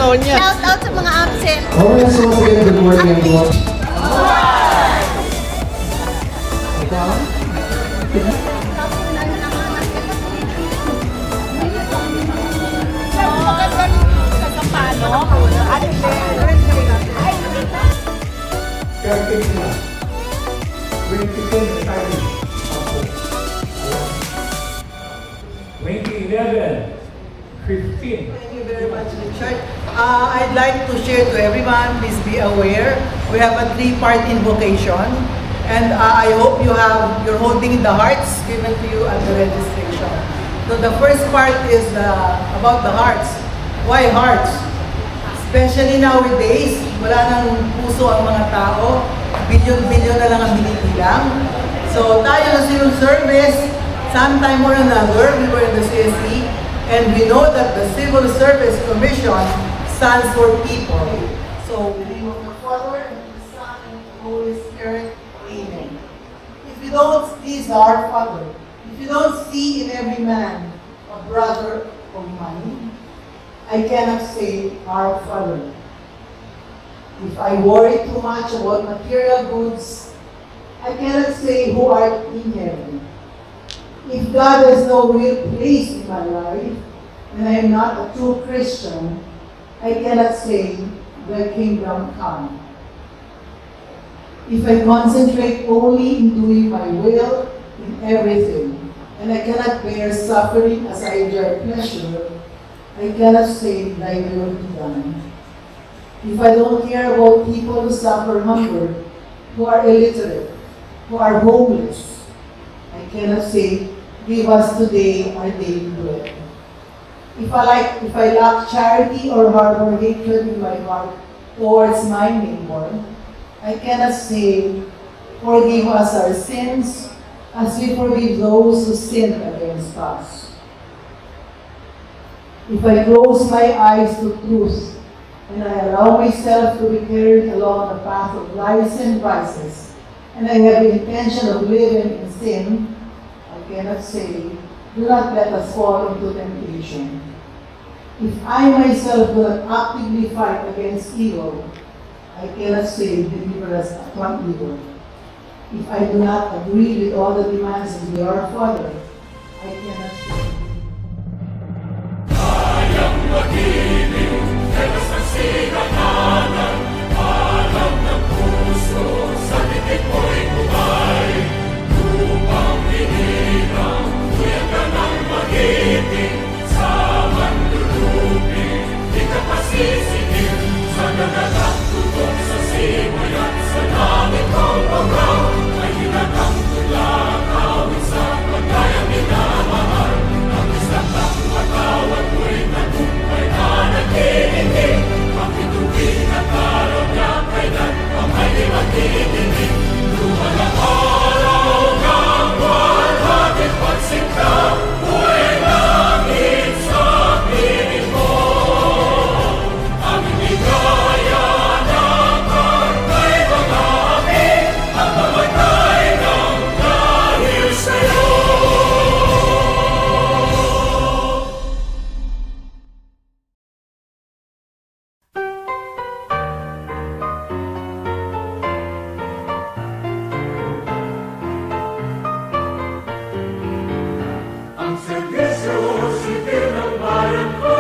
Sonia. Shout out sa mga absent. Oh, yes, once again, good morning everyone. Caretaker. 2011, 15. Thank you very much, Richard. I'd like to share to everyone, please be aware, we have a three-part invocation. And I hope you're holding the hearts given to you at the registration. So the first part is about the hearts. Why hearts? Especially nowadays, wala nang puso ang mga tao. Bilyon-bilyon na lang ang binibilang. So tayo na civil service, sometime or another, we were in the CSE, and we know that the Civil Service Commission stands for people. So, in the name of the Father, and the Son, and the Holy Spirit, Amen. If you don't, please, our Father, if you don't see in every man a brother of mine, I cannot say our Father. If I worry too much about material goods, I cannot say who art in heaven. If God has no real place in my life, and I am not a true Christian, I cannot say the kingdom come. If I concentrate only in doing my will in everything, and I cannot bear suffering as I enjoy pleasure, I cannot say thy will be done. If I don't care about people who suffer hunger, who are illiterate, who are homeless, I cannot say, give us today our daily bread. If I lack charity or harbor hatred in my heart towards my neighbor, I cannot say, forgive us our sins as we forgive those who sin against us. If I close my eyes to truth and I allow myself to be carried along the path of lies and vices, and I have the intention of living in sin, I cannot say, do not let us fall into temptation. If I myself do not actively fight against evil, I cannot say, deliver us from evil. If I do not agree with all the demands of your Father, I cannot say. Kayang magiliw, pero sa sinakanan, alam ng puso, sa titik mo'y buhay. Lupang hinirang, tuyan ka ng magiting, sa mandulupin, di ka pasisingil, sa nagalang tutok sa simoy at sa langit kong pagaw, ay hinatang tulak, awit sa pagkayang minamahal, ang isang ng matawad mo'y nagumpay na naghihingi, ang bituin at araw niya kailan ang may di maghihingi, lumalang araw ng buwan, hatid pagsinta, buhay langit sa piling mo, ang ligaya ng karnay magami, at mamatay ng dahil sa'yo. Ang serbisyo sipil ng bayan ko,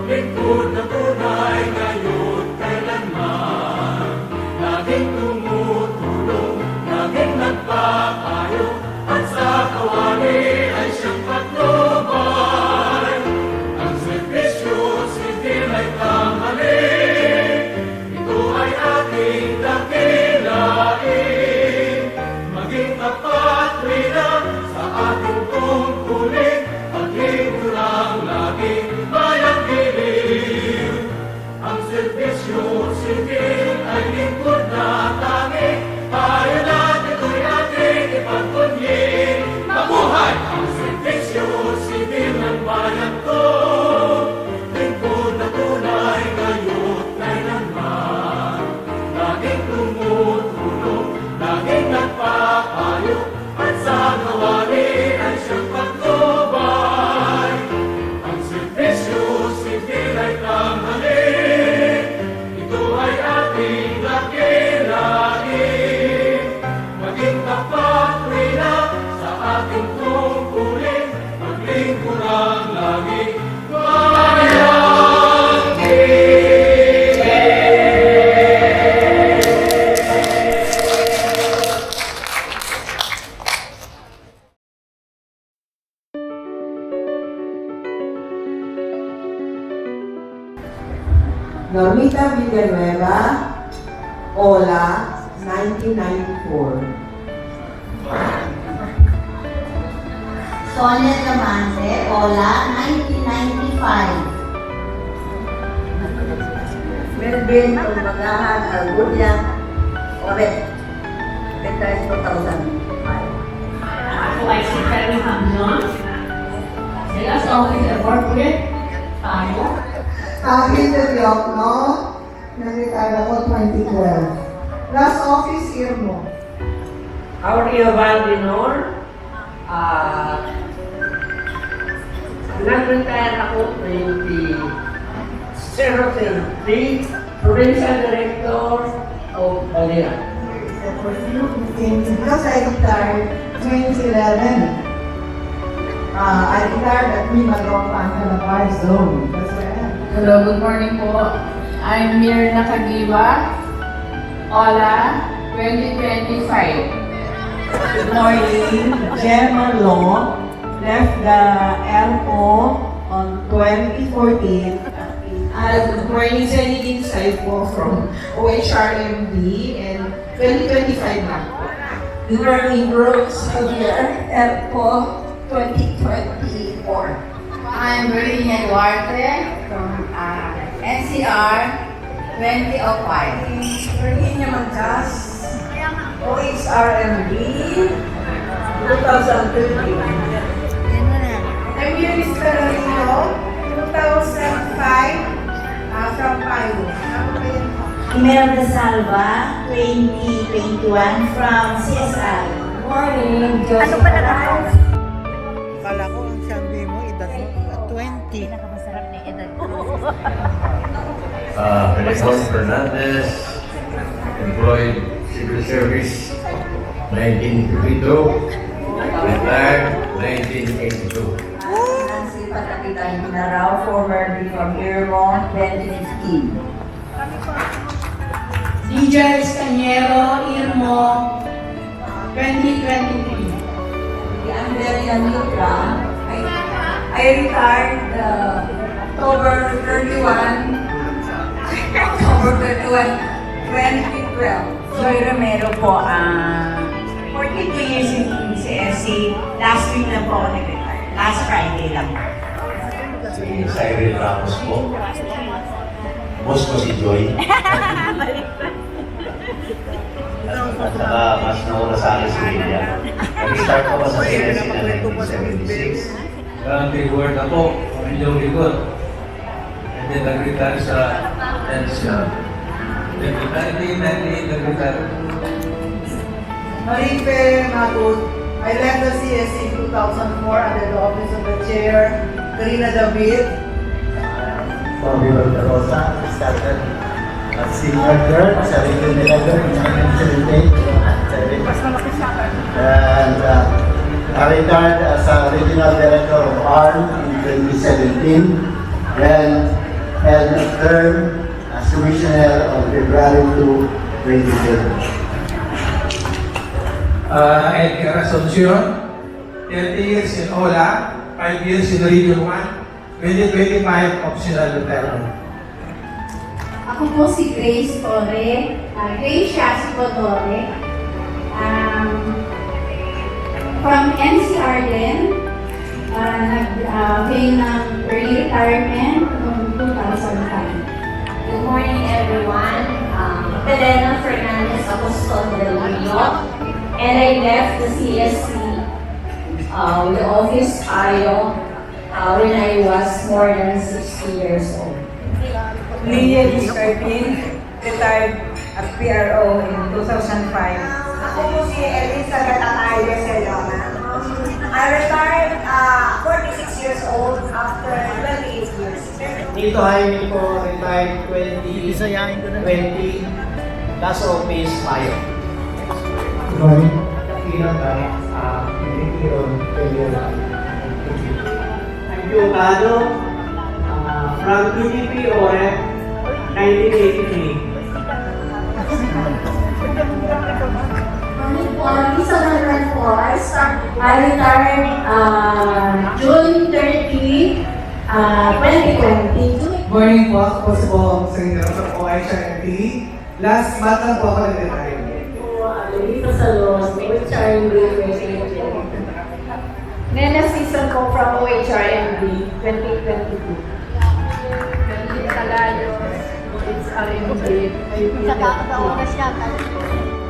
lingkod na tunay ngayon kailanman. Laging tumutulong, laging nagpapayo, at sa kawali ay siyang patnubay. Ang serbisyo sipil ay tanghalin, ito ay ating dakilain. Maging tapat rin sa ating tungkulin, paglingkurang laging bayang giliw. Ang serbisyo sipil ay lingkod na tangi, tayo natin ito'y ating ipagpunyin. Mabuhay ang serbisyo sipil ng bayan ko, lingkod na tunay ngayon kailanman. Laging tumutulong, laging nagpapayo, at sa kawali ay siyang patnubay. Ang serbisyo sipil ay tanghalin, Villanueva, Ola, 1994. Sonia Diamante, Ola, 1995. Melvin Tumbagahan, Argudia, Oret, Petay 2005. Ako ay si Terry Hamnon. Sila sa office appropriate. Tayo. Akin na Diokno, nag-retire ako 2012. Last office year mo. Aureo Valdinor, nag-retire ako 2003, Provincial Director of Balira. Because I retired 2011. I retired at Mimagrong Pangalabar Zone. That's where I am. Hello, good morning po. I'm Mirna Kagiwa, Ola, 2025. Good morning, Gemma Law left the LO on 2014. Good morning, Zenidine Saipo from OHRMD and 2025 na po. Good morning, Brooks Javier, LO 2024. I'm Virginia Duarte from NCR 2005. Virginia Mangas, OHRMD 2013. I'm Eunice Carolino, 2005, from Payo. Imelda Salva, 2021 from CSI. Morning, Ano pa na Kala ko ang sabi mo, edad mo, 20. Pinakamasarap na edad ko. Felixon Fernandez, employed civil service 1952, retired 1982. Nancy Patakitan Hinaraw, former from Irmo, 2015. DJ Estaniero, Irmo, 2023. Andrea Nutra, I retired October 31, 2012. Joy Romero po, 42 years in CSC. Last week lang po ako nag-retire. Last Friday lang. Si Cyril Ramos po. Boss ko si Joy. At saka mas nauna sa akin si Lilia. Nag-start ako sa CSC na 1976. Currently word ako, inyong likod. And then nag-retire sa NCR. 1998 nag-retire. Marife Magut, I left the CSC in 2004 under the office of the chair, Karina David. Bobby Rosa started as senior girl sa Region 11 in 1978. And I retired as a regional director of ARM in 2017. Then held a term as commissioner of February to 2020. Edgar Asuncion, 30 years in Ola, 5 years in Region 1, 2025 optional retirement. Ako po si Grace Torre, Grace Shasipo Torre, from NCR din, nag-gain ng early retirement noong 2005. Good morning, everyone. Elena Fernandez Apostol del Rio. And I left the CSC, the office Ayo, when I was more than 60 years old. Lilia Giscardin, retired at PRO in 2005. Ako po si Elizabeth Atayo Selona. I retired 46 years old after 28 years. Dito Jaime po retired 2020, last office Payo. Good morning. I'm Joe Cado, from PDP OREF, 1983. Lisa Manuel po, I retired June 30, 2020. Morning po, ako po si Bong Singh sa OHRMP. Last month lang po ako nag-retire. Dito sa Los, OHRMB 2022. Nena season po from OHRMB 2022. It's RMB 2022.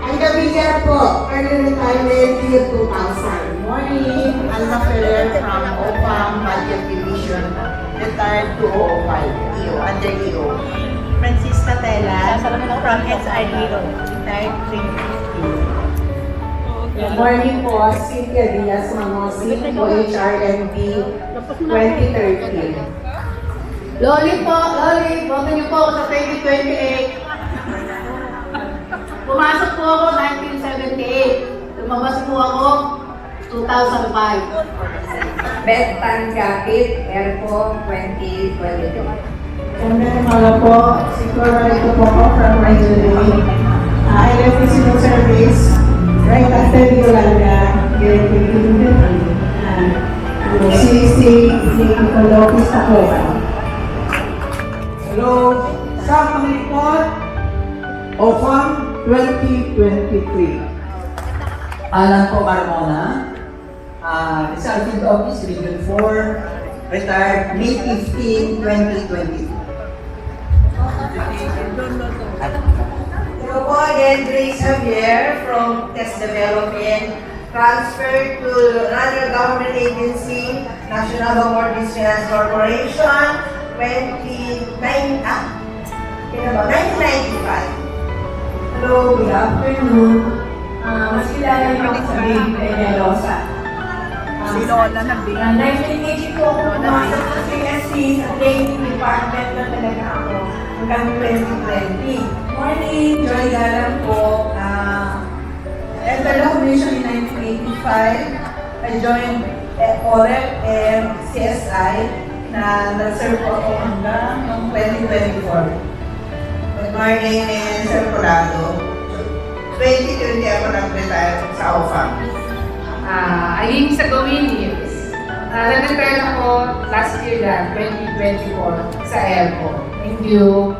Ang Gabigan po, early retirement year 2000. Morning, Alma Ferrer from OPAM Budget Division, retired 2005, EO, under EO. Francisca Tela from SRDO, retired 350. Good morning po, Cynthia Diaz Mamosi, OHRMB 2013. Loli po, Loli, boto niyo po ako sa 2028. Pumasok po ako 1978. Lumabas po ako 2005. Beth Tan Gapit, Airpo 2022. Mga po, si Corrado po ako from Maynila. I left the civil service right after the Yolanda year 2015. CC, Colopis Tacloban. Hello, sa report OFAM 2023. Alan po Carmona, Rizal Field Office, Region 4, retired May 15, 2022. Hello po again, Grace Javier from Test Development, transferred to another government agency, National Homework Finance Corporation, 1995. Hello, good afternoon. Mas kilala niyo ako sa Baby Peñalosa. Si Lola na big. 1982 ako pumasok sa CSC, sa training department na talaga ako hanggang 2020. Morning, Joy Galang po. Entered the commission in 1985. I joined OREP and CSI na nag-serve po ako hanggang noong 2024. Good morning, Sir Colado. 2020 ako nag-retire sa OFAM. Aling sa Gawin-Hills. Nag-retire ako last year lang, 2024, sa Airpo. Thank you.